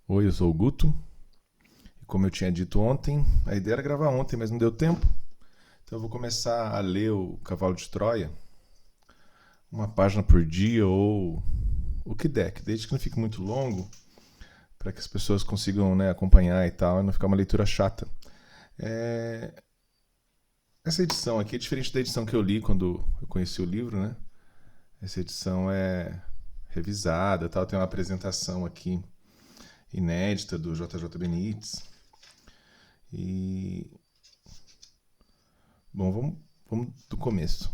Oi, eu sou o Guto. E como eu tinha dito ontem, a ideia era gravar ontem, mas não deu tempo. Então eu vou começar a ler o Cavalo de Troia, uma página por dia ou o que der, desde que não fique muito longo, para que as pessoas consigam, acompanhar e tal, e não ficar uma leitura chata. É, Essa edição aqui é diferente da edição que eu li quando eu conheci o livro, né? Essa edição é revisada, tal, tem uma apresentação aqui inédita do JJ Benítez. E bom, vamos do começo.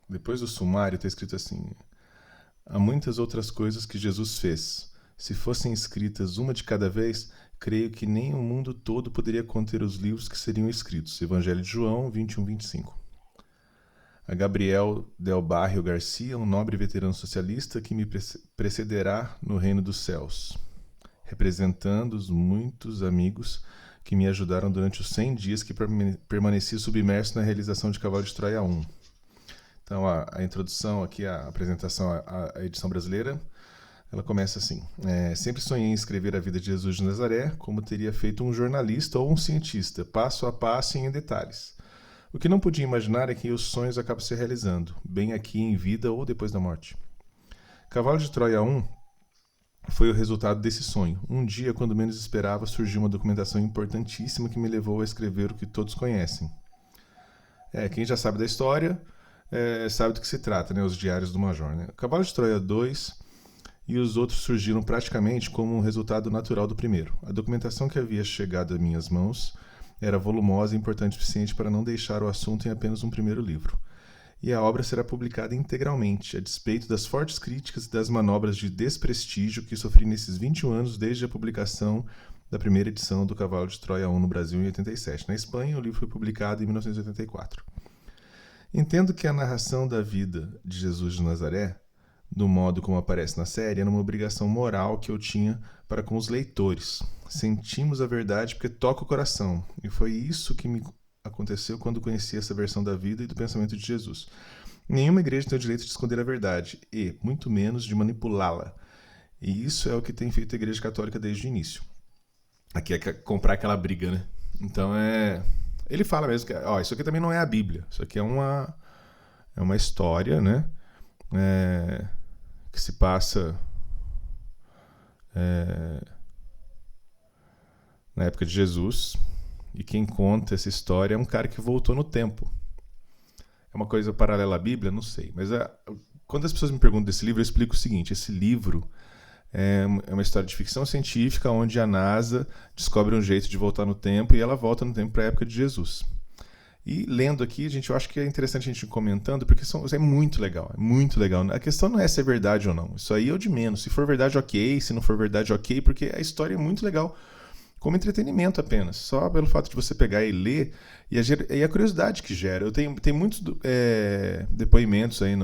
Depois do sumário está escrito assim: há muitas outras coisas que Jesus fez. Se fossem escritas uma de cada vez, creio que nem o mundo todo poderia conter os livros que seriam escritos. Evangelho de João 21:25. A Gabriel Del Barrio Garcia, um nobre veterano socialista que me precederá no reino dos céus, representando os muitos amigos que me ajudaram durante os 100 dias que permaneci submerso na realização de Cavalo de Troia 1. Então, a introdução aqui, a apresentação à edição brasileira, ela começa assim: sempre sonhei em escrever a vida de Jesus de Nazaré, como teria feito um jornalista ou um cientista, passo a passo e em detalhes. O que não podia imaginar é que os sonhos acabam se realizando, bem aqui em vida ou depois da morte. Cavalo de Troia 1 foi o resultado desse sonho. Um dia, quando menos esperava, surgiu uma documentação importantíssima que me levou a escrever o que todos conhecem. Quem já sabe da história sabe do que se trata, né? Os Diários do Major. Né? Cavalo de Troia 2 e os outros surgiram praticamente como um resultado natural do primeiro. A documentação que havia chegado às minhas mãos era volumosa e importante o suficiente para não deixar o assunto em apenas um primeiro livro. E a obra será publicada integralmente, a despeito das fortes críticas e das manobras de desprestígio que sofri nesses 21 anos desde a publicação da primeira edição do Cavalo de Troia 1 no Brasil em 87. Na Espanha, o livro foi publicado em 1984. Entendo que a narração da vida de Jesus de Nazaré, do modo como aparece na série, era uma obrigação moral que eu tinha para com os leitores. Sentimos a verdade porque toca o coração, e foi isso que me aconteceu quando conheci essa versão da vida e do pensamento de Jesus. Nenhuma igreja tem o direito de esconder a verdade e, muito menos, de manipulá-la. E isso é o que tem feito a Igreja Católica desde o início. Aqui é comprar aquela briga, né? Então ele fala mesmo que isso aqui também não é a Bíblia. Isso aqui é uma história, né? Que se passa na época de Jesus. E quem conta essa história é um cara que voltou no tempo. É uma coisa paralela à Bíblia? Não sei. Mas quando as pessoas me perguntam desse livro, eu explico o seguinte: esse livro é uma história de ficção científica onde a NASA descobre um jeito de voltar no tempo e ela volta no tempo para a época de Jesus. E lendo aqui, eu acho que é interessante a gente ir comentando, porque é muito legal, é muito legal. A questão não é se é verdade ou não, isso aí é o de menos. Se for verdade, ok, se não for verdade, ok, porque a história é muito legal, como entretenimento apenas, só pelo fato de você pegar e ler, e a curiosidade que gera. Tem muitos depoimentos aí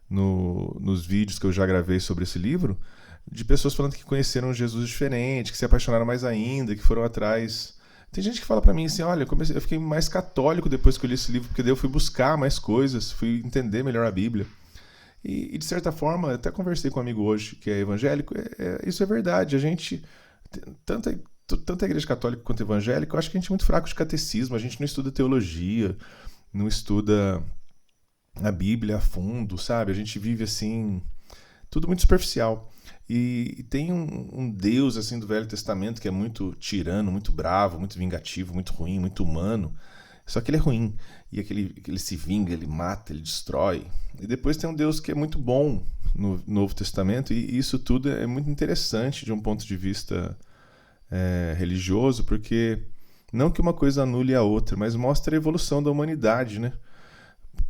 nos vídeos que eu já gravei sobre esse livro, de pessoas falando que conheceram Jesus diferente, que se apaixonaram mais ainda, que foram atrás. Tem gente que fala pra mim assim: olha, eu fiquei mais católico depois que eu li esse livro, porque daí eu fui buscar mais coisas, fui entender melhor a Bíblia. E de certa forma, até conversei com um amigo hoje que é evangélico, isso é verdade. A gente, tanto a igreja católica quanto a evangélica, eu acho que a gente é muito fraco de catecismo, a gente não estuda teologia, não estuda a Bíblia a fundo, sabe? A gente vive assim, tudo muito superficial. E tem um Deus assim do Velho Testamento que é muito tirano, muito bravo, muito vingativo, muito ruim, muito humano. Só que ele é ruim. E ele se vinga, ele mata, ele destrói. E depois tem um Deus que é muito bom no Novo Testamento. E isso tudo é muito interessante de um ponto de vista religioso, porque não que uma coisa anule a outra, mas mostra a evolução da humanidade, né?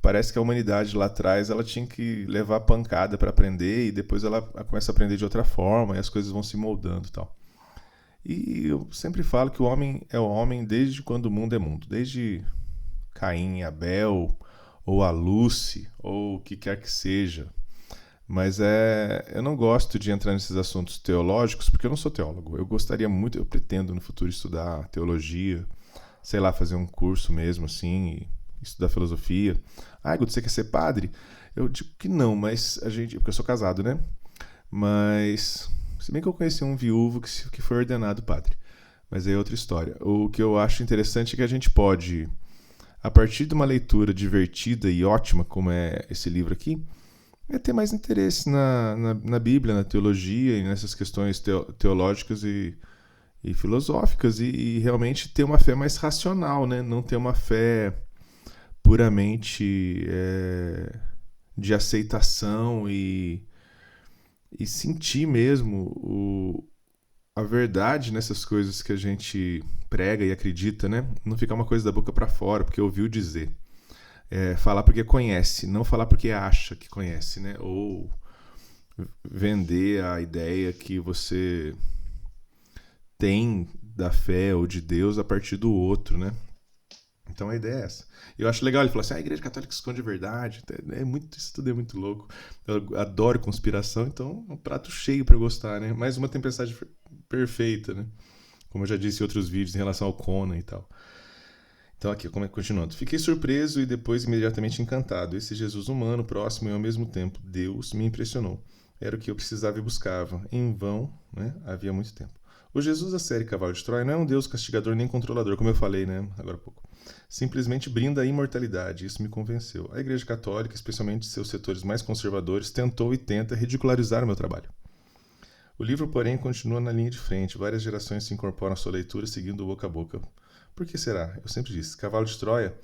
Parece que a humanidade lá atrás ela tinha que levar pancada para aprender e depois ela começa a aprender de outra forma e as coisas vão se moldando e tal. E eu sempre falo que o homem é o homem desde quando o mundo é mundo, desde Caim, Abel, ou a Lucy, ou o que quer que seja. Mas eu não gosto de entrar nesses assuntos teológicos porque eu não sou teólogo. Eu gostaria muito, eu pretendo no futuro estudar teologia, sei lá, fazer um curso mesmo assim, e estudar filosofia. Guto, você quer ser padre? Eu digo que não, mas porque eu sou casado, né? Mas, se bem que eu conheci um viúvo que foi ordenado padre. Mas aí é outra história. O que eu acho interessante é que a gente pode, a partir de uma leitura divertida e ótima, como é esse livro aqui, é ter mais interesse na Bíblia, na teologia e nessas questões teológicas e filosóficas e realmente ter uma fé mais racional, né? Não ter uma fé puramente de aceitação e sentir mesmo a verdade nessas coisas que a gente prega e acredita, né? Não ficar uma coisa da boca para fora, porque ouviu dizer. Falar porque conhece, não falar porque acha que conhece, né? Ou vender a ideia que você tem da fé ou de Deus a partir do outro, né? Então a ideia é essa. E eu acho legal ele falar assim: a Igreja Católica esconde a verdade. Isso tudo é muito louco. Eu adoro conspiração, então é um prato cheio para eu gostar, né? Mais uma tempestade perfeita, né? Como eu já disse em outros vídeos em relação ao Conan e tal. Então aqui, continuando. Fiquei surpreso e depois imediatamente encantado. Esse Jesus humano, próximo e ao mesmo tempo Deus, me impressionou. Era o que eu precisava e buscava. Em vão, né? Havia muito tempo. O Jesus da série Cavalo de Troia não é um Deus castigador nem controlador, como eu falei, né? Agora há pouco. Simplesmente brinda a imortalidade. Isso me convenceu. A Igreja Católica, especialmente seus setores mais conservadores, tentou e tenta ridicularizar o meu trabalho. O livro, porém, continua na linha de frente. Várias gerações se incorporam à sua leitura, seguindo boca a boca. Por que será? Eu sempre disse, Cavalo de Troia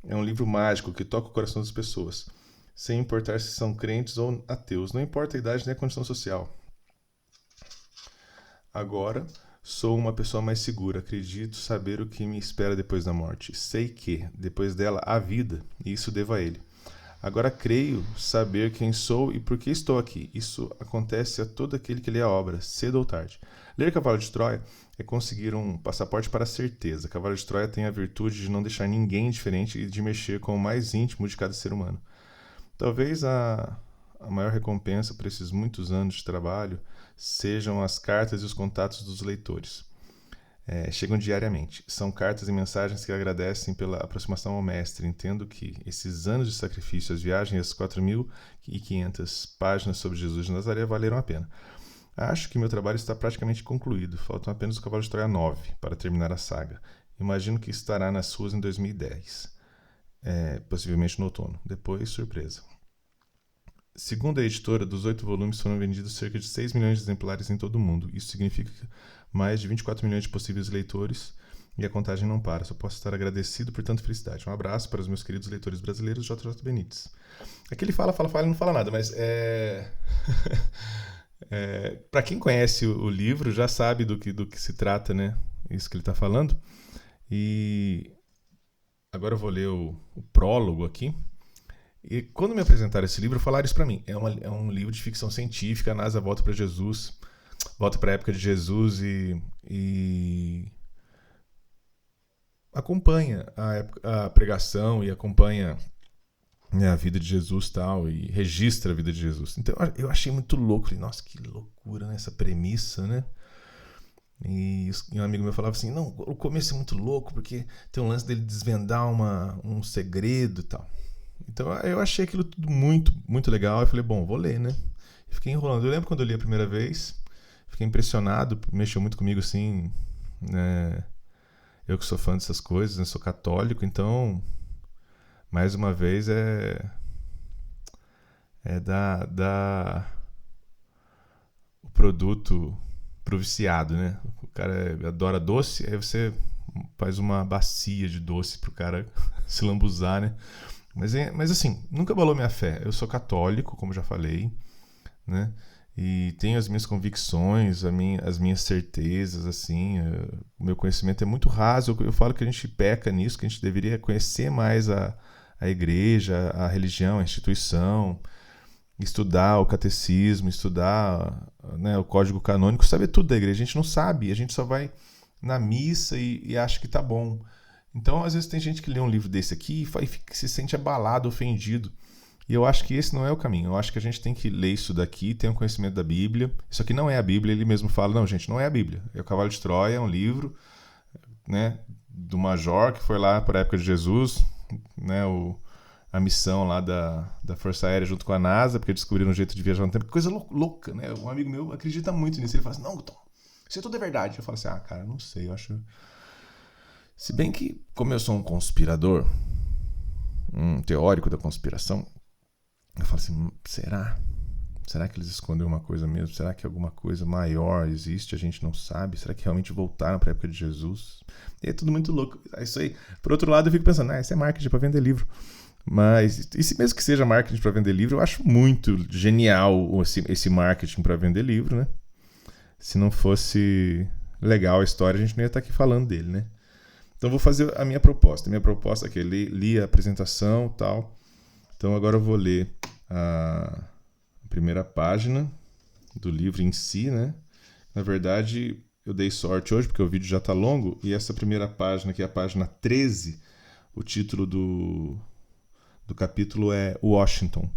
é um livro mágico que toca o coração das pessoas, sem importar se são crentes ou ateus. Não importa a idade nem a condição social. Agora, sou uma pessoa mais segura. Acredito saber o que me espera depois da morte. Sei que, depois dela, há vida, e isso devo a ele. Agora creio saber quem sou e por que estou aqui. Isso acontece a todo aquele que lê a obra, cedo ou tarde. Ler Cavalo de Troia é conseguir um passaporte para a certeza. Cavalo de Troia tem a virtude de não deixar ninguém indiferente e de mexer com o mais íntimo de cada ser humano. Talvez a maior recompensa por esses muitos anos de trabalho sejam as cartas e os contatos dos leitores. Chegam diariamente. São cartas e mensagens que agradecem pela aproximação ao mestre. Entendo que esses anos de sacrifício, as viagens e as 4.500 páginas sobre Jesus de Nazaré valeram a pena. Acho que meu trabalho está praticamente concluído. Faltam apenas o Cavalo de Troia 9 para terminar a saga. Imagino que estará nas ruas em 2010. Possivelmente no outono. Depois, surpresa. Segundo a editora, dos 8 volumes foram vendidos cerca de 6 milhões de exemplares em todo o mundo. Isso significa mais de 24 milhões de possíveis leitores e a contagem não para. Só posso estar agradecido por tanta felicidade. Um abraço para os meus queridos leitores brasileiros, JJ Benites. Aqui ele fala e não fala nada, mas para quem conhece o livro já sabe do que se trata, né? Isso que ele está falando. E agora eu vou ler o prólogo aqui. E quando me apresentaram esse livro, falaram isso para mim. É um livro de ficção científica, a NASA volta para Jesus, volta para a época de Jesus e acompanha a pregação e acompanha, né, a vida de Jesus tal, e registra a vida de Jesus. Então eu achei muito louco. Falei, nossa, que loucura, né, essa premissa, né? E um amigo meu falava assim, não, o começo é muito louco, porque tem um lance dele desvendar um segredo e tal. Então eu achei aquilo tudo muito, muito legal. Eu falei, bom, vou ler, né? E fiquei enrolando. Eu lembro quando eu li a primeira vez, fiquei impressionado, mexeu muito comigo assim, né? Eu que sou fã dessas coisas, né? Sou católico, então, mais uma vez, dar o produto pro viciado, né? O cara adora doce, aí você faz uma bacia de doce pro cara se lambuzar, né? Mas assim, nunca abalou minha fé. Eu sou católico, como já falei, né? E tenho as minhas convicções, as minhas certezas, assim. O meu conhecimento é muito raso. Eu falo que a gente peca nisso, que a gente deveria conhecer mais a igreja, a religião, a instituição, estudar o catecismo, estudar, né, o código canônico, saber tudo da igreja. A gente não sabe, a gente só vai na missa e acha que tá bom. Então, às vezes tem gente que lê um livro desse aqui e se sente abalado, ofendido. E eu acho que esse não é o caminho. Eu acho que a gente tem que ler isso daqui, ter um conhecimento da Bíblia. Isso aqui não é a Bíblia. Ele mesmo fala, não, gente, não é a Bíblia. É o Cavalo de Troia, é um livro, né, do Major, que foi lá para a época de Jesus, né, a missão lá da Força Aérea junto com a NASA, porque descobriram um jeito de viajar no tempo. Coisa louca, né? Um amigo meu acredita muito nisso. Ele fala assim, não, Tom, isso tudo é verdade. Eu falo assim, cara, não sei, eu acho... Se bem que, como eu sou um conspirador, um teórico da conspiração, eu falo assim, será? Será que eles escondem uma coisa mesmo? Será que alguma coisa maior existe? A gente não sabe? Será que realmente voltaram para a época de Jesus? E é tudo muito louco. Isso aí. Por outro lado, eu fico pensando, isso é marketing para vender livro. Mas, e se mesmo que seja marketing para vender livro, eu acho muito genial esse marketing para vender livro, né? Se não fosse legal a história, a gente não ia estar aqui falando dele, né? Então, eu vou fazer a minha proposta. Minha proposta é que eu li a apresentação e tal. Então, agora eu vou ler a primeira página do livro em si, né? Na verdade, eu dei sorte hoje, porque o vídeo já está longo, e essa primeira página, que é a página 13, o título do capítulo é Washington.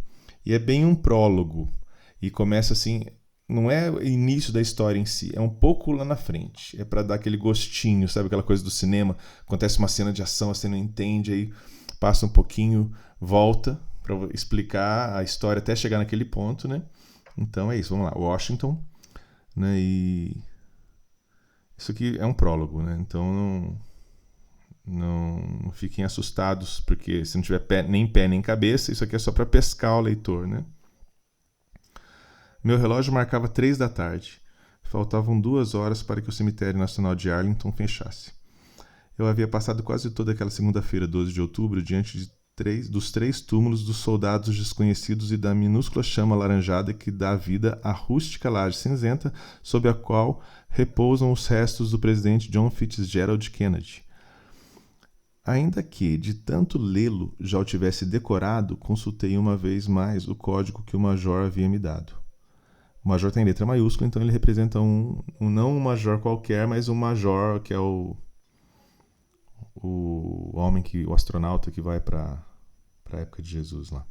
E é bem um prólogo. E começa assim, não é o início da história em si, é um pouco lá na frente. É para dar aquele gostinho, sabe aquela coisa do cinema? Acontece uma cena de ação, você não entende, aí passa um pouquinho, volta para explicar a história até chegar naquele ponto, né? Então é isso, vamos lá. Washington, né? E isso aqui é um prólogo, né? Então não fiquem assustados, porque se não tiver pé nem cabeça, isso aqui é só para pescar o leitor, né? Meu relógio marcava 3 da tarde. Faltavam 2 horas para que o cemitério nacional de Arlington fechasse. Eu havia passado quase toda aquela segunda-feira, 12 de outubro, diante dos 3 túmulos dos soldados desconhecidos e da minúscula chama alaranjada que dá vida à rústica laje cinzenta sob a qual repousam os restos do presidente John Fitzgerald Kennedy. Ainda que, de tanto lê-lo, já o tivesse decorado, consultei uma vez mais o código que o major havia me dado. O major tem letra maiúscula, então ele representa não um major qualquer, mas um major que é o homem, o astronauta que vai para a época de Jesus lá.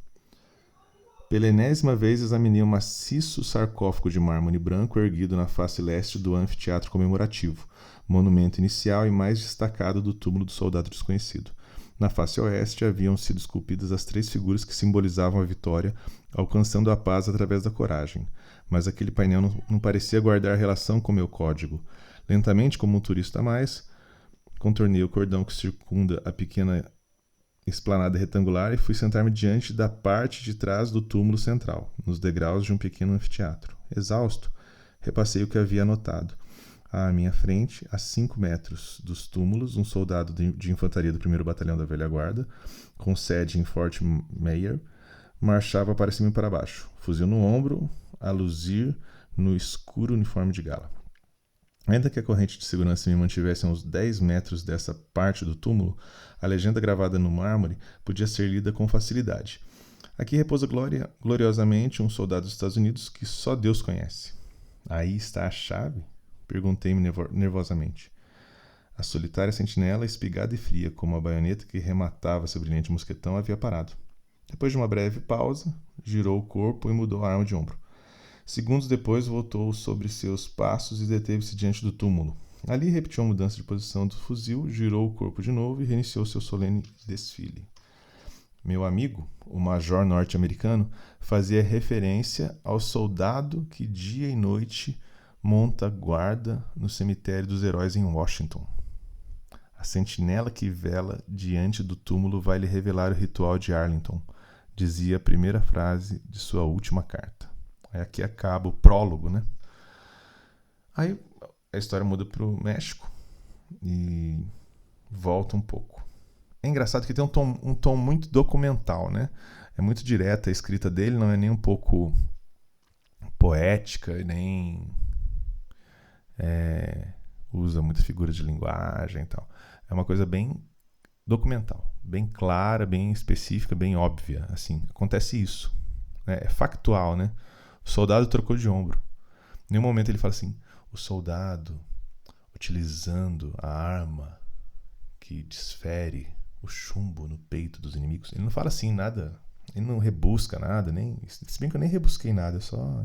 Pela enésima vez examinei um maciço sarcófago de mármore branco erguido na face leste do anfiteatro comemorativo, monumento inicial e mais destacado do túmulo do soldado desconhecido. Na face oeste haviam sido esculpidas as 3 figuras que simbolizavam a vitória, alcançando a paz através da coragem. Mas aquele painel não parecia guardar relação com meu código. Lentamente, como um turista a mais, contornei o cordão que circunda a pequena esplanada retangular e fui sentar-me diante da parte de trás do túmulo central, nos degraus de um pequeno anfiteatro. Exausto, repassei o que havia anotado. À minha frente, a 5 metros dos túmulos, um soldado de infantaria do 1º Batalhão da Velha Guarda, com sede em Fort Mayer, marchava para cima e para baixo, fuzil no ombro, a luzir no escuro uniforme de gala. Ainda que a corrente de segurança me mantivesse a uns 10 metros dessa parte do túmulo, a legenda gravada no mármore podia ser lida com facilidade. Aqui repousa gloriosamente um soldado dos Estados Unidos que só Deus conhece. Aí está a chave? Perguntei-me nervosamente. A solitária sentinela, espigada e fria, como a baioneta que rematava seu brilhante mosquetão, havia parado. Depois de uma breve pausa, girou o corpo e mudou a arma de ombro. Segundos depois, voltou sobre seus passos e deteve-se diante do túmulo. Ali repetiu a mudança de posição do fuzil, girou o corpo de novo e reiniciou seu solene desfile. Meu amigo, o major norte-americano, fazia referência ao soldado que dia e noite monta guarda no cemitério dos heróis em Washington. A sentinela que vela diante do túmulo vai lhe revelar o ritual de Arlington, dizia a primeira frase de sua última carta. Aqui acaba o prólogo, né? Aí a história muda para o México e volta um pouco. É engraçado que tem um tom muito documental, né? É muito direta a escrita dele, não é nem um pouco poética, nem usa muitas figuras de linguagem e tal. É uma coisa bem documental, bem clara, bem específica, bem óbvia. Assim, acontece isso. É factual, né? O soldado trocou de ombro. Em nenhum momento ele fala assim, o soldado utilizando a arma que desfere o chumbo no peito dos inimigos. Ele não fala assim nada, ele não rebusca nada, se bem que eu nem rebusquei nada, eu só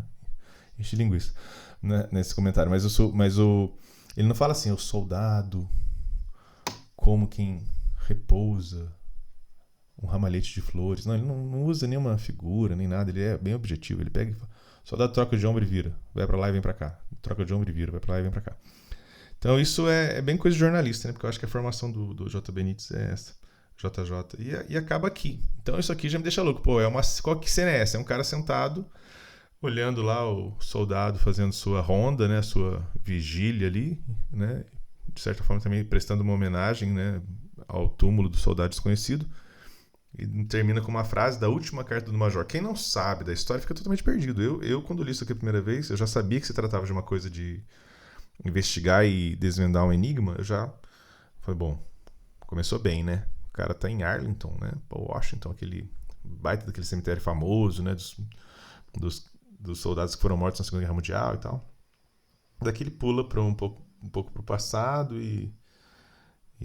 enchi linguiça, né, nesse comentário. Mas ele não fala assim, o soldado como quem repousa um ramalhete de flores. Não, ele não usa nenhuma figura, nem nada. Ele é bem objetivo. Ele pega e fala, soldado troca de ombro e vira. Vai pra lá e vem pra cá. Troca de ombro e vira. Vai pra lá e vem pra cá. Então isso é bem coisa de jornalista, né? Porque eu acho que a formação do J. Benítez é essa. JJ. E acaba aqui. Então isso aqui já me deixa louco. Pô, qual que cena é essa? É um cara sentado, olhando lá o soldado fazendo sua ronda, né? Sua vigília ali, né? De certa forma também prestando uma homenagem, né? Ao túmulo do soldado desconhecido. E termina com uma frase da última carta do Major. Quem não sabe da história fica totalmente perdido. Eu quando li isso aqui a primeira vez, eu já sabia que se tratava de uma coisa de investigar e desvendar um enigma. Eu já falei, bom, começou bem, né? O cara tá em Arlington, né? Pô, Washington, aquele baita daquele cemitério famoso, né? Dos soldados que foram mortos na Segunda Guerra Mundial e tal. Daqui ele pula para um pouco pro passado e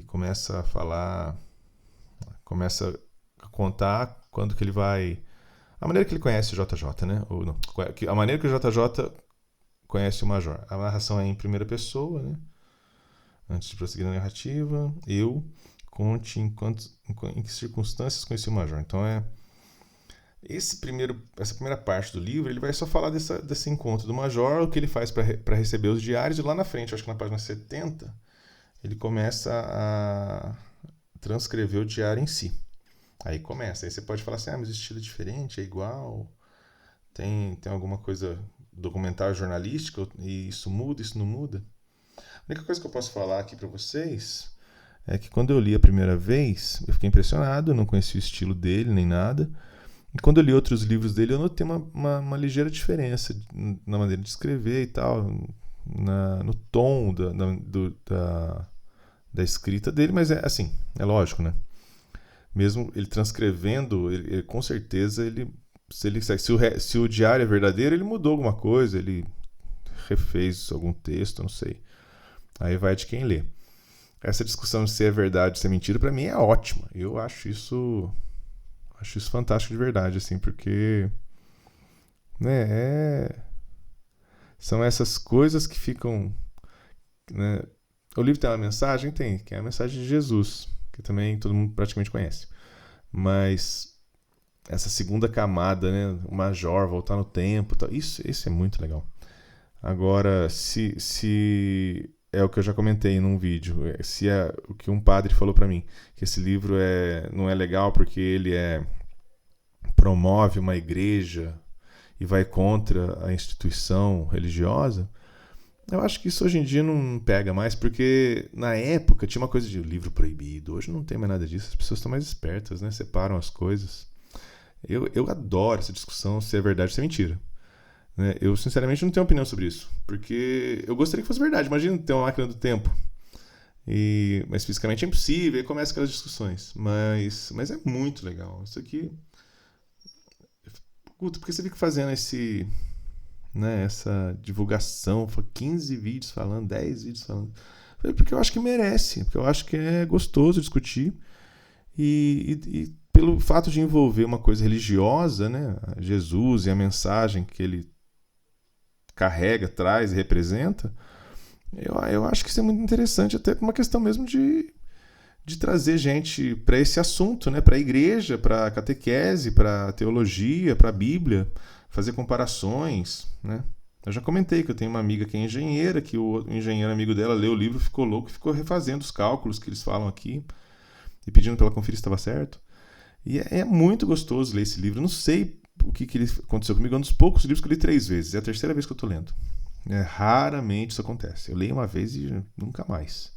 começa a falar, começa a contar quando que ele vai, a maneira que ele conhece o JJ, né? Ou não, a maneira que o JJ conhece o Major. A narração é em primeira pessoa, né? Antes de prosseguir na narrativa, conte em que circunstâncias conheci o Major. Então essa primeira parte do livro, ele vai só falar desse encontro do Major, o que ele faz para receber os diários, e lá na frente, acho que na página 70, ele começa a transcrever o diário em si. Aí começa. Aí você pode falar assim, mas o estilo é diferente, é igual, tem alguma coisa documental jornalística, e isso muda, isso não muda. A única coisa que eu posso falar aqui para vocês é que quando eu li a primeira vez, eu fiquei impressionado, eu não conhecia o estilo dele, nem nada. E quando eu li outros livros dele, eu notei uma ligeira diferença na maneira de escrever e tal, no tom da escrita dele, mas é assim, é lógico, né? Mesmo ele transcrevendo, ele com certeza, se o diário é verdadeiro, ele mudou alguma coisa, ele refez algum texto, não sei. Aí vai de quem lê. Essa discussão de se é verdade, se é mentira, para mim é ótima. Eu acho isso fantástico de verdade, assim, porque, né, são essas coisas que ficam, né? O livro tem uma mensagem? Tem, que é a mensagem de Jesus, que também todo mundo praticamente conhece. Mas essa segunda camada, né, o Major, voltar no tempo, tal, isso é muito legal. Agora, se é o que eu já comentei num vídeo, se é o que um padre falou para mim, que esse livro não é legal porque ele promove uma igreja e vai contra a instituição religiosa, eu acho que isso hoje em dia não pega mais, porque na época tinha uma coisa de livro proibido, hoje não tem mais nada disso, as pessoas estão mais espertas, né? Separam as coisas. Eu adoro essa discussão se é verdade ou se é mentira. Né? Eu sinceramente não tenho opinião sobre isso, porque eu gostaria que fosse verdade. Imagina ter uma máquina do tempo, mas fisicamente é impossível, aí começam aquelas discussões. Mas é muito legal. Isso aqui... Guto, por que você fica fazendo essa divulgação? 15 vídeos falando, 10 vídeos falando. Porque eu acho que merece, porque eu acho que é gostoso discutir. E pelo fato de envolver uma coisa religiosa, né? Jesus e a mensagem que ele carrega, traz e representa, eu acho que isso é muito interessante, até por uma questão mesmo de trazer gente para esse assunto, né? Para a igreja, para a catequese, para a teologia, para a Bíblia, fazer comparações, né? Eu já comentei que eu tenho uma amiga que é engenheira, que o engenheiro amigo dela leu o livro, ficou louco, ficou refazendo os cálculos que eles falam aqui e pedindo para ela conferir se estava certo. E é muito gostoso ler esse livro. Eu não sei o que aconteceu comigo, é um dos poucos livros que eu li 3 vezes. É a terceira vez que eu estou lendo. Raramente isso acontece. Eu leio uma vez e nunca mais.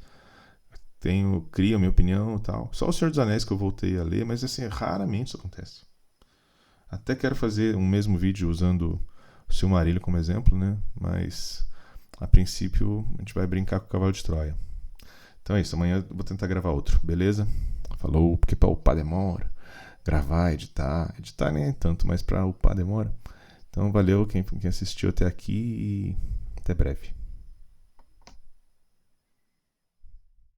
Crio a minha opinião e tal. Só O Senhor dos Anéis que eu voltei a ler, mas assim, raramente isso acontece. Até quero fazer um mesmo vídeo usando o Silmarillion como exemplo, né? Mas a princípio a gente vai brincar com o Cavalo de Troia. Então é isso, amanhã eu vou tentar gravar outro, beleza? Falou, porque para upar demora. Gravar, editar nem tanto, mas para upar demora. Então valeu quem assistiu até aqui e até breve.